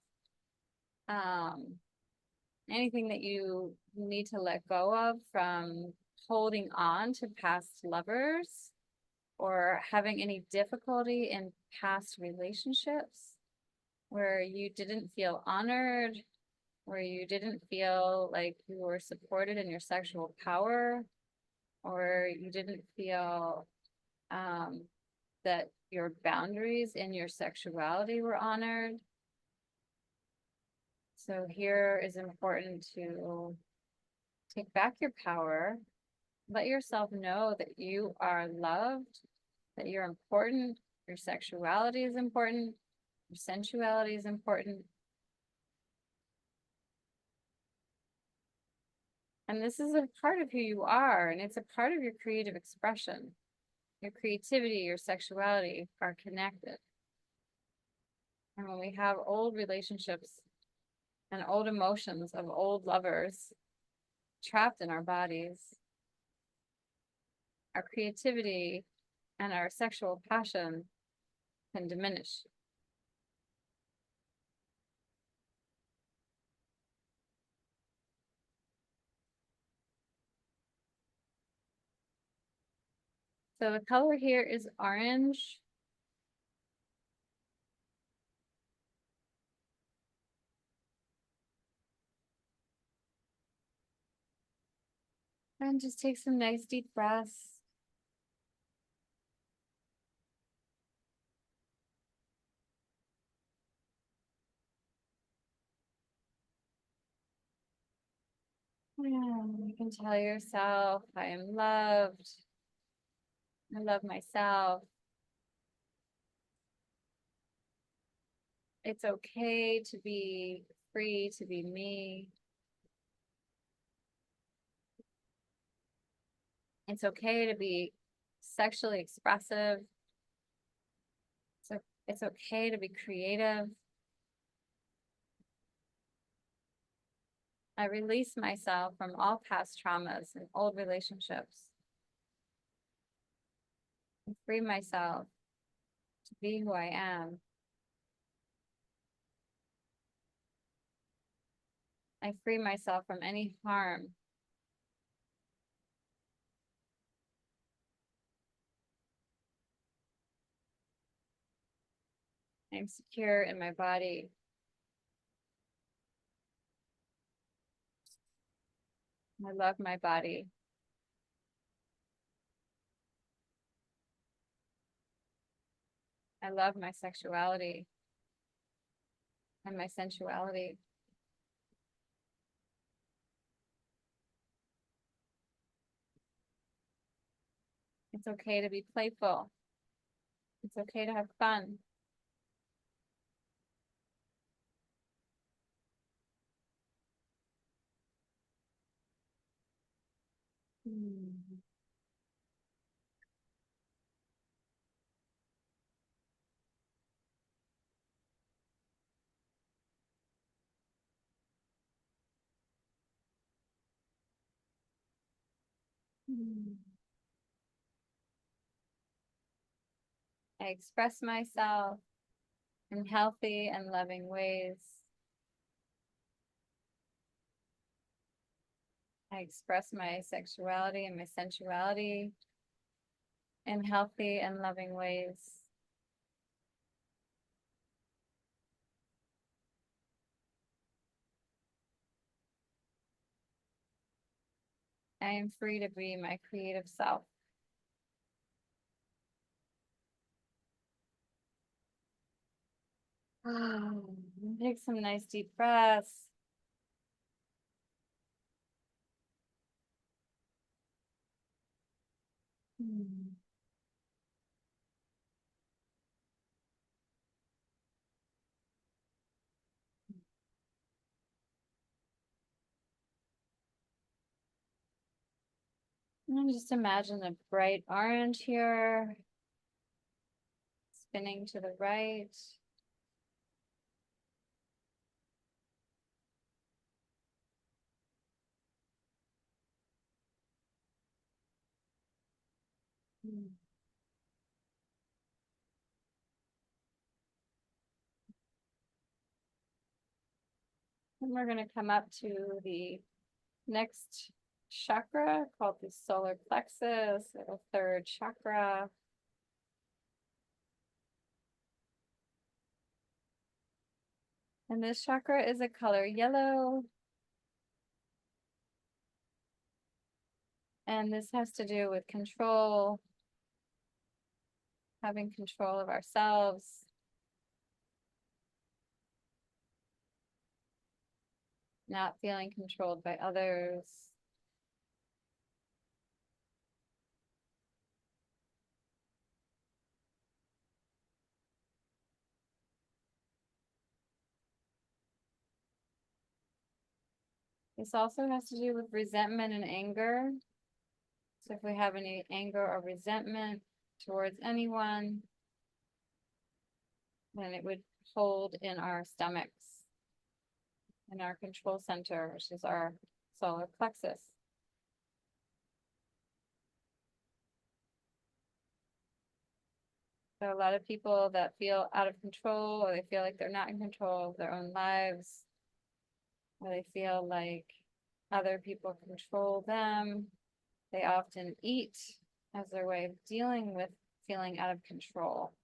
anything that you need to let go of from holding on to past lovers or having any difficulty in past relationships where you didn't feel honored, where you didn't feel like you were supported in your sexual power, or you didn't feel that your boundaries in your sexuality were honored. So here is important to take back your power, let yourself know that you are loved, that you're important, your sexuality is important, your sensuality is important. And this is a part of who you are, and it's a part of your creative expression. Your creativity, your sexuality are connected. And when we have old relationships and old emotions of old lovers trapped in our bodies, our creativity and our sexual passion can diminish. So the color here is orange. And just take some nice deep breaths. Yeah, you can tell yourself, I am loved. I love myself. It's okay to be free, to be me. It's okay to be sexually expressive. So it's okay to be creative. I release myself from all past traumas and old relationships. I free myself to be who I am. I free myself from any harm. I'm secure in my body. I love my body. I love my sexuality and my sensuality. It's okay to be playful. It's okay to have fun. Mm. Mm. I express myself in healthy and loving ways. I express my sexuality and my sensuality in healthy and loving ways. I am free to be my creative self. Take some nice deep breaths. Mm. And just imagine a bright orange here, spinning to the right. Mm. And we're gonna come up to the next chakra called the solar plexus, or third chakra. And this chakra is a color yellow. And this has to do with control, having control of ourselves, not feeling controlled by others. This also has to do with resentment and anger. So if we have any anger or resentment towards anyone, then it would hold in our stomachs, in our control center, which is our solar plexus. So a lot of people that feel out of control, or they feel like they're not in control of their own lives, or they feel like other people control them, they often eat as their way of dealing with feeling out of control.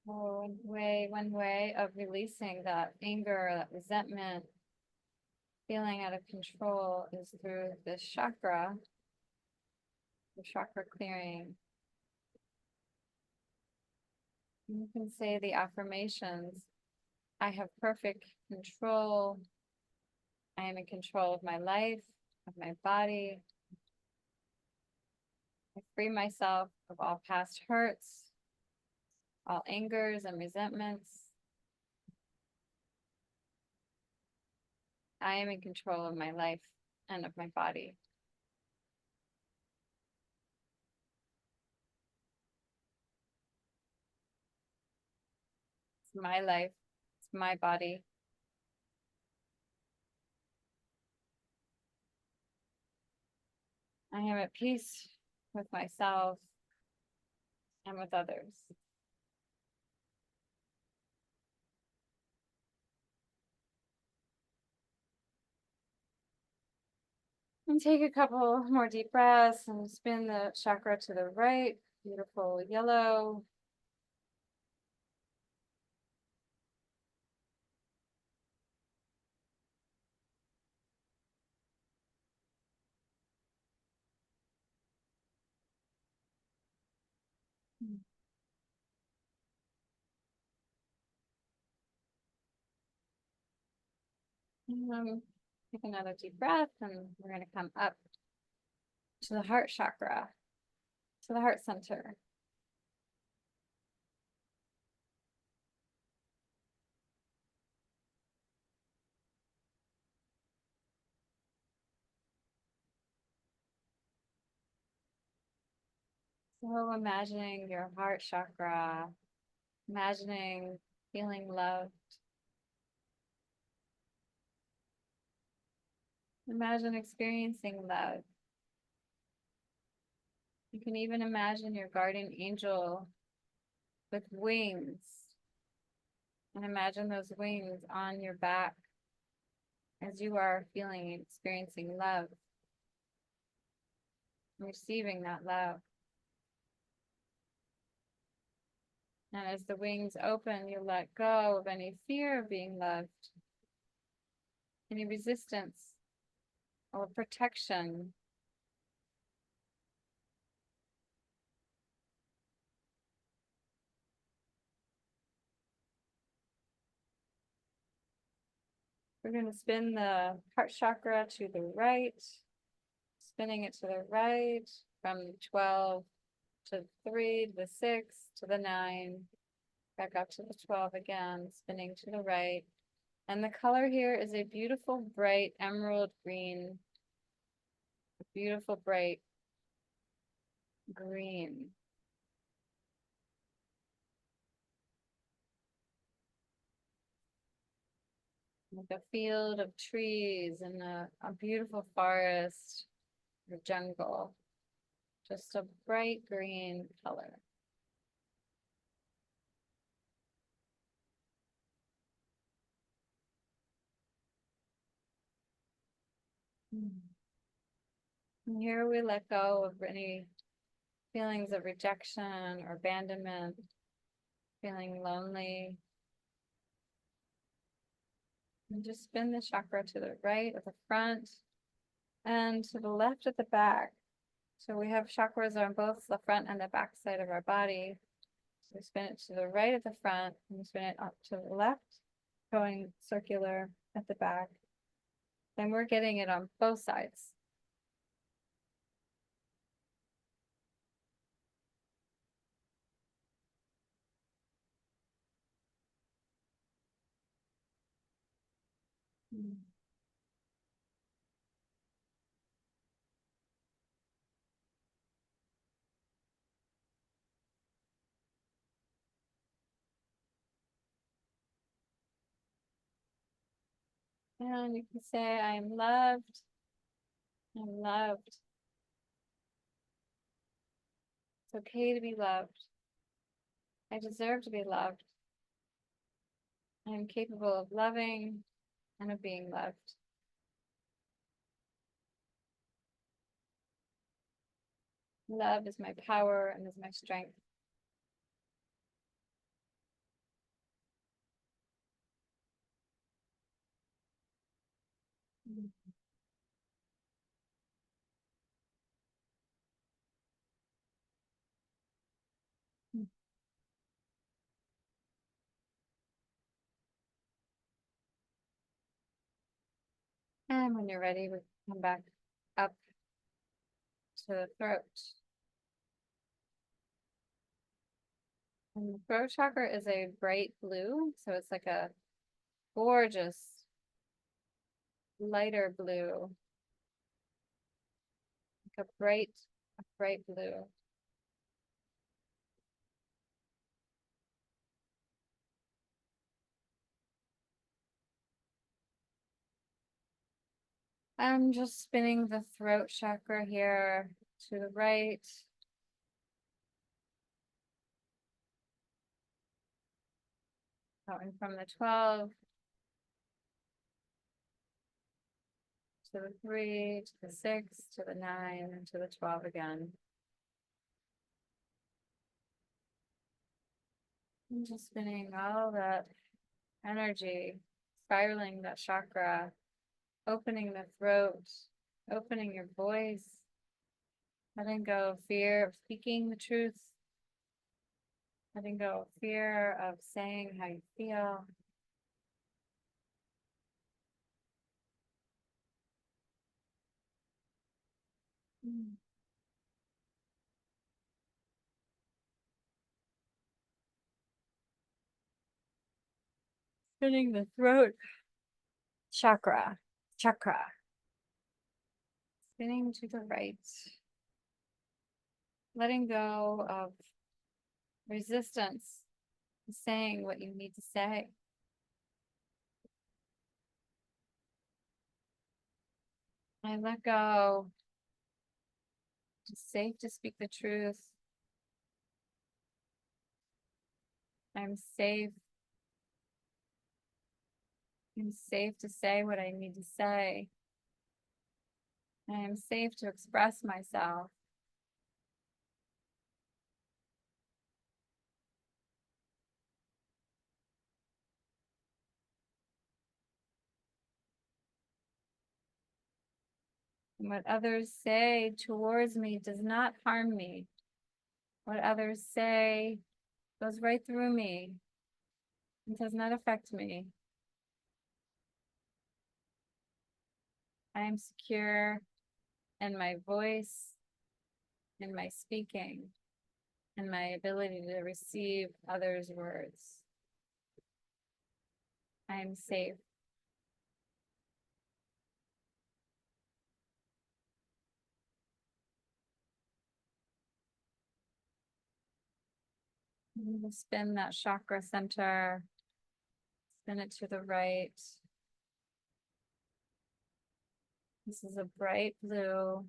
Oh, one way of releasing that anger, that resentment, feeling out of control is through this chakra, the chakra clearing. You can say the affirmations. I have perfect control. I am in control of my life, of my body. I free myself of all past hurts, all angers and resentments. I am in control of my life and of my body. It's my life. It's my body. I am at peace with myself and with others. And take a couple more deep breaths and spin the chakra to the right. Beautiful yellow. Take another deep breath, and we're going to come up to the heart chakra, to the heart center. So imagining your heart chakra, imagining feeling loved. Imagine experiencing love. You can even imagine your guardian angel with wings, and imagine those wings on your back as you are feeling and experiencing love, receiving that love. And as the wings open, you let go of any fear of being loved, any resistance or protection. We're going to spin the heart chakra to the right, spinning it to the right from 12 to 3 to the 6 to the 9, back up to the 12 again, spinning to the right. And the color here is a beautiful bright emerald green, a beautiful bright green. like a field of trees and a beautiful forest or jungle. Just a bright green color. And here we let go of any feelings of rejection or abandonment, feeling lonely. And just spin the chakra to the right at the front and to the left at the back. So we have chakras on both the front and the back side of our body. So we spin it to the right at the front and we spin it up to the left, going circular at the back. Then we're getting it on both sides. And you can say, I am loved. I'm loved. It's okay to be loved. I deserve to be loved. I am capable of loving and of being loved. Love is my power and is my strength. And when you're ready, we come back up to the throat. And the throat chakra is a bright blue, so it's like a gorgeous lighter blue, like a bright blue. I'm just spinning the throat chakra here to the right. Going from the 12 to the 3 to the 6 to the 9 and to the 12 again. I'm just spinning all that energy, spiraling that chakra, opening the throat, opening your voice, letting go of fear of speaking the truth, letting go of fear of saying how you feel. Spinning the throat chakra, spinning to the right, letting go of resistance, saying what you need to say. I let go. It's safe to speak the truth. I'm safe. I'm safe to say what I need to say. I am safe to express myself. And what others say towards me does not harm me. What others say goes right through me. It does not affect me. I am secure in my voice, in my speaking, and my ability to receive others' words. I am safe. Spin that chakra center, spin it to the right, This is a bright blue.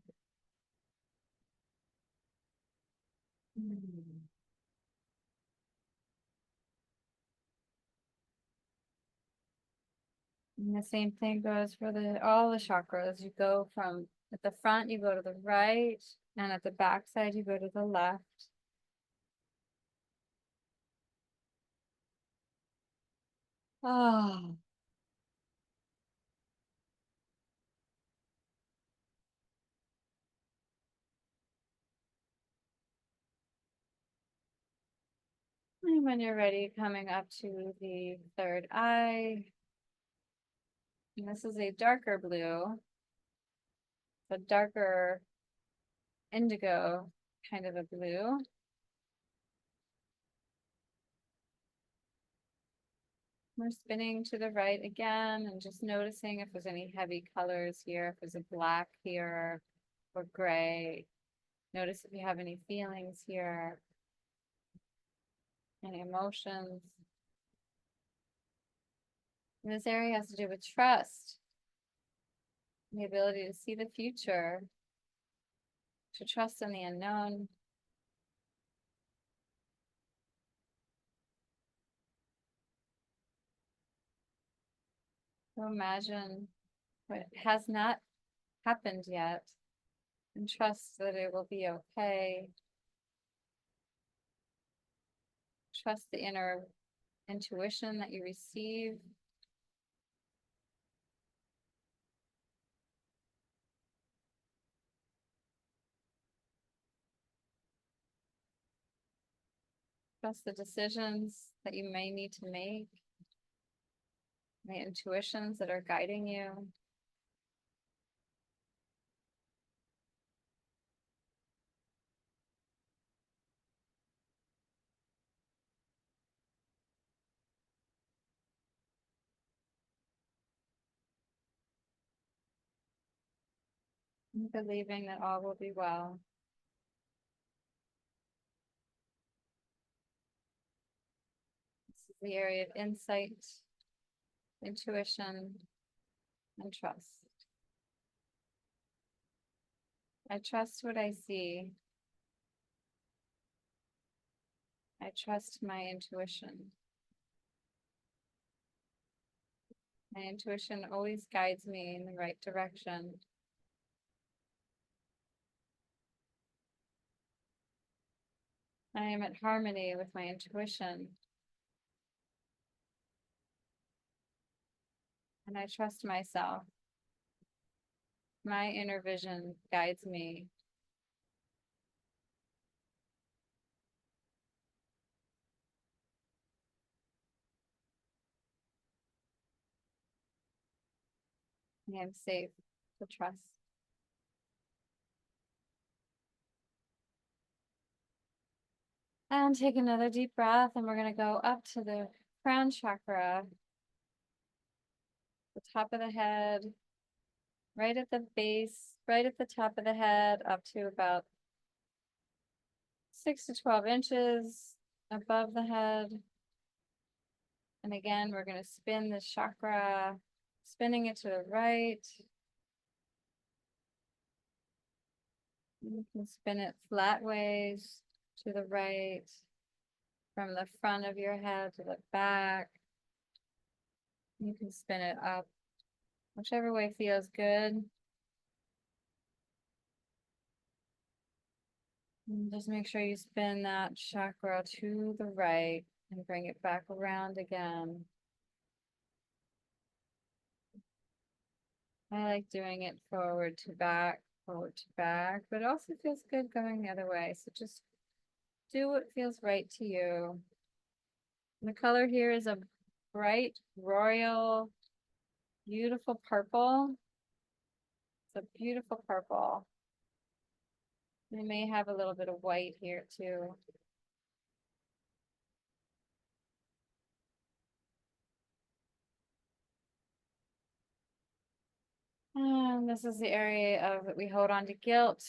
And the same thing goes for all the chakras. You go from at the front, you go to the right, and at the back side, you go to the left. Oh. And when you're ready, coming up to the third eye. And this is a darker blue, a darker indigo kind of a blue. We're spinning to the right again and just noticing if there's any heavy colors here, if there's a black here or gray. Notice if you have any feelings here, any emotions. And this area has to do with trust, the ability to see the future, to trust in the unknown. To imagine what has not happened yet and trust that it will be okay. Trust the inner intuition that you receive. Trust the decisions that you may need to make, the intuitions that are guiding you. And believing that all will be well. This is the area of insight, intuition, and trust. I trust what I see. I trust my intuition. My intuition always guides me in the right direction. I am at harmony with my intuition. And I trust myself. My inner vision guides me. I am safe to trust. And take another deep breath, and we're going to go up to the crown chakra, the top of the head, right at the base, right at the top of the head, up to about 6 to 12 inches above the head. And again, we're going to spin the chakra, spinning it to the right. You can spin it flat ways to the right, from the front of your head to the back. You can spin it up, whichever way feels good. And just make sure you spin that chakra to the right and bring it back around again. I like doing it forward to back, but it also feels good going the other way. So just do what feels right to you. And the color here is a bright, royal, beautiful purple. It's a beautiful purple. We may have a little bit of white here too. And this is the area of that we hold on to guilt.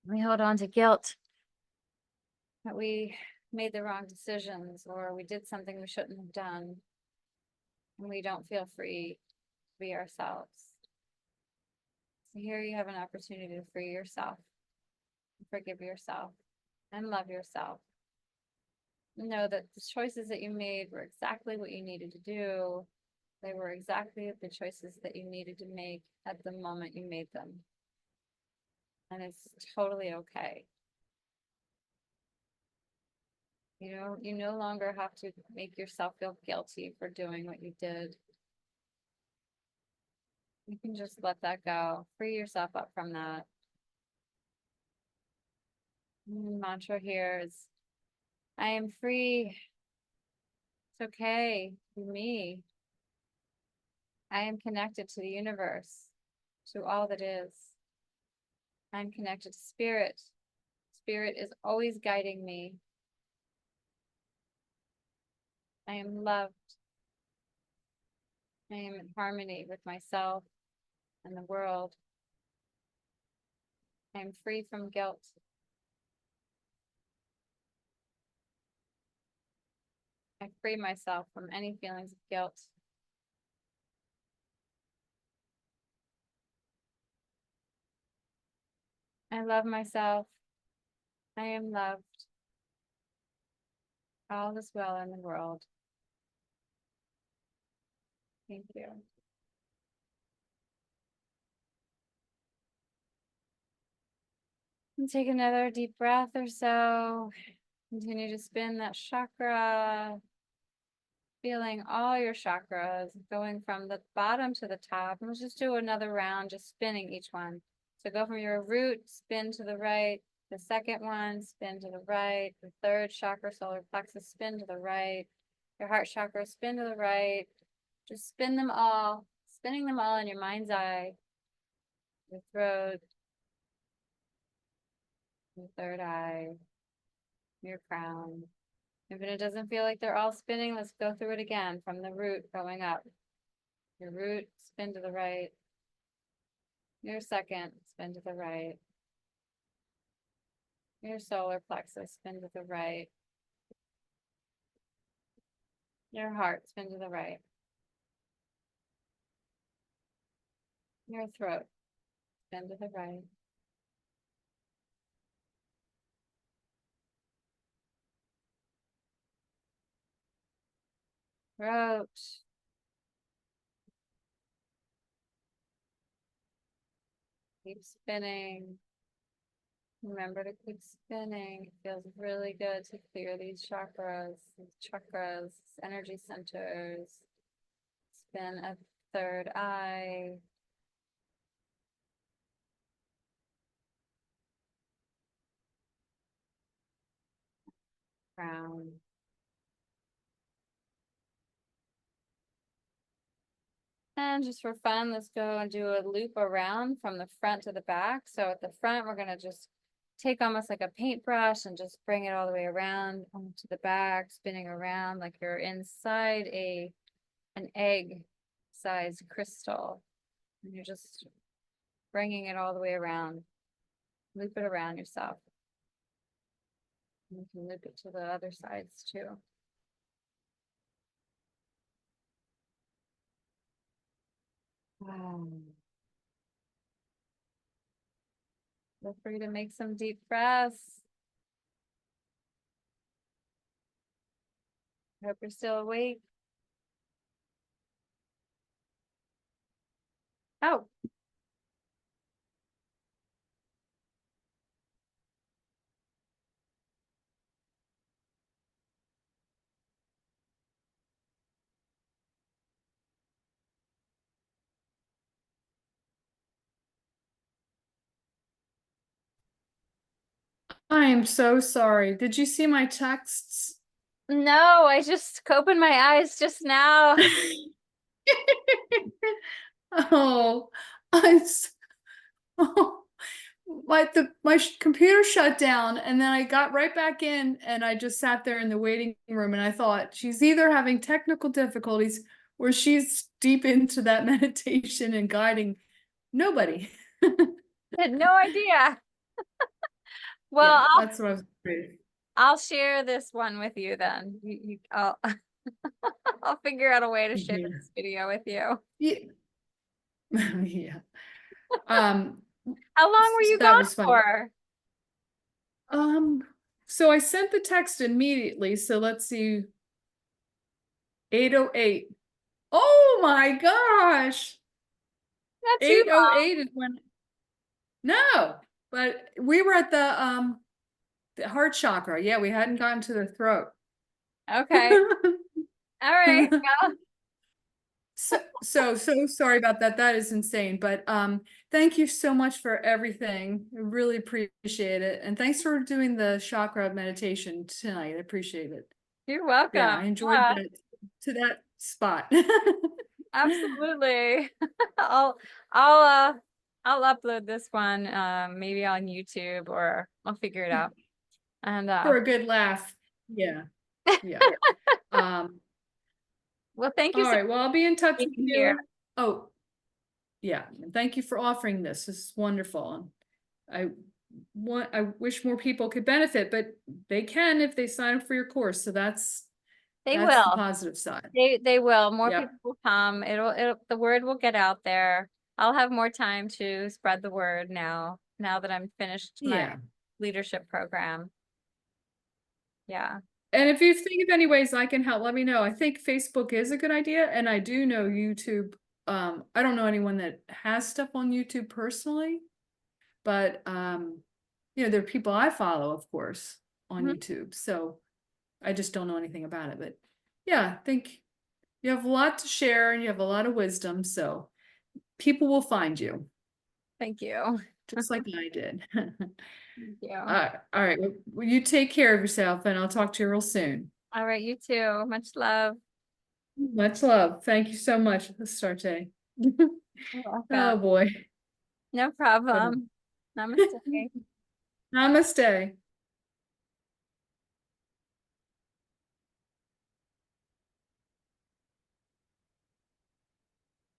We hold on to guilt that we made the wrong decisions, or we did something we shouldn't have done, and we don't feel free to be ourselves. So here you have an opportunity to free yourself, forgive yourself, and love yourself. Know that the choices that you made were exactly what you needed to do. They were exactly the choices that you needed to make at the moment you made them. And it's totally okay. You no longer have to make yourself feel guilty for doing what you did. You can just let that go. Free yourself up from that. Mantra here is, I am free. It's okay. Be me. I am connected to the universe, to all that is. I'm connected to spirit. Spirit is always guiding me. I am loved. I am in harmony with myself and the world. I am free from guilt. I free myself from any feelings of guilt. I love myself. I am loved. All is well in the world. Thank you. And take another deep breath or so. Continue to spin that chakra, feeling all your chakras going from the bottom to the top. And let's just do another round, just spinning each one. So go from your root, spin to the right. The second one, spin to the right. The third chakra, solar plexus, spin to the right. Your heart chakra, spin to the right. Just spin them all, spinning them all in your mind's eye. Your throat, your third eye, your crown. If it doesn't feel like they're all spinning, let's go through it again from the root going up. Your root, spin to the right. Your second, spin to the right. Your solar plexus, spin to the right. Your heart, spin to the right. Your throat, spin to the right. Throat. Keep spinning. Remember to keep spinning. It feels really good to clear these chakras, energy centers. Spin a third eye. Crown. And just for fun, let's go and do a loop around from the front to the back. So at the front, we're going to just take almost like a paintbrush and just bring it all the way around to the back, spinning around like you're inside an egg-sized crystal. And you're just bringing it all the way around. Loop it around yourself. And you can loop it to the other sides too. Wow. Feel free to make some deep breaths. Hope you're still awake. Oh.
I am so sorry. Did you see my texts?
No, I just opened my eyes just now.
Oh, oh, my computer shut down, and then I got right back in, and I just sat there in the waiting room, and I thought she's either having technical difficulties or she's deep into that meditation and guiding nobody.
I had no idea. Well,
Yeah, that's what I was afraid.
I'll share this one with you then. I'll I'll figure out a way to share
Yeah.
this video with you.
Yeah. Yeah. Um,
How long were you
that
gone
was funny.
for?
Um, so I sent the text immediately. So let's see. 8:08. Oh my gosh.
Not too
8:08 is when, no, but we were at the heart chakra. Yeah, we hadn't gotten to the throat.
long. Okay. All right. Well,
So sorry about that. That is insane. But thank you so much for everything. I really appreciate it. And thanks for doing the chakra meditation tonight. I appreciate it.
you're
Yeah,
welcome.
I enjoyed
Yeah,
that to that spot.
absolutely. I'll I'll uh I'll upload this one maybe on YouTube or I'll figure it out. And
For a good laugh. Yeah. Yeah. Um,
well, thank you
all
so
right. Well, I'll be in touch
much
with
for being here.
you. Oh, yeah. And thank you for offering this. This is wonderful. And I wish more people could benefit, but they can if they sign up for your course. So that's
They
the
will.
positive side.
They will. More
Yep.
people will come. It'll the word will get out there. I'll have more time to spread the word now that I'm finished my
Yeah.
leadership program. Yeah.
And if you think of any ways I can help, let me know. I think Facebook is a good idea. And I do know YouTube. I don't know anyone that has stuff on YouTube personally, but there are people I follow, of course, on
Mhm.
YouTube. So I just don't know anything about it. But yeah, I think you have a lot to share and you have a lot of wisdom. So people will find you,
Thank you.
just like I did.
Thank you.
All right. Well, you take care of yourself and I'll talk to you real soon.
All right, you too. Much love.
Much love. Thank you so much, Astarte.
You're
Oh
welcome.
boy.
No
But
problem. Namaste.
namaste.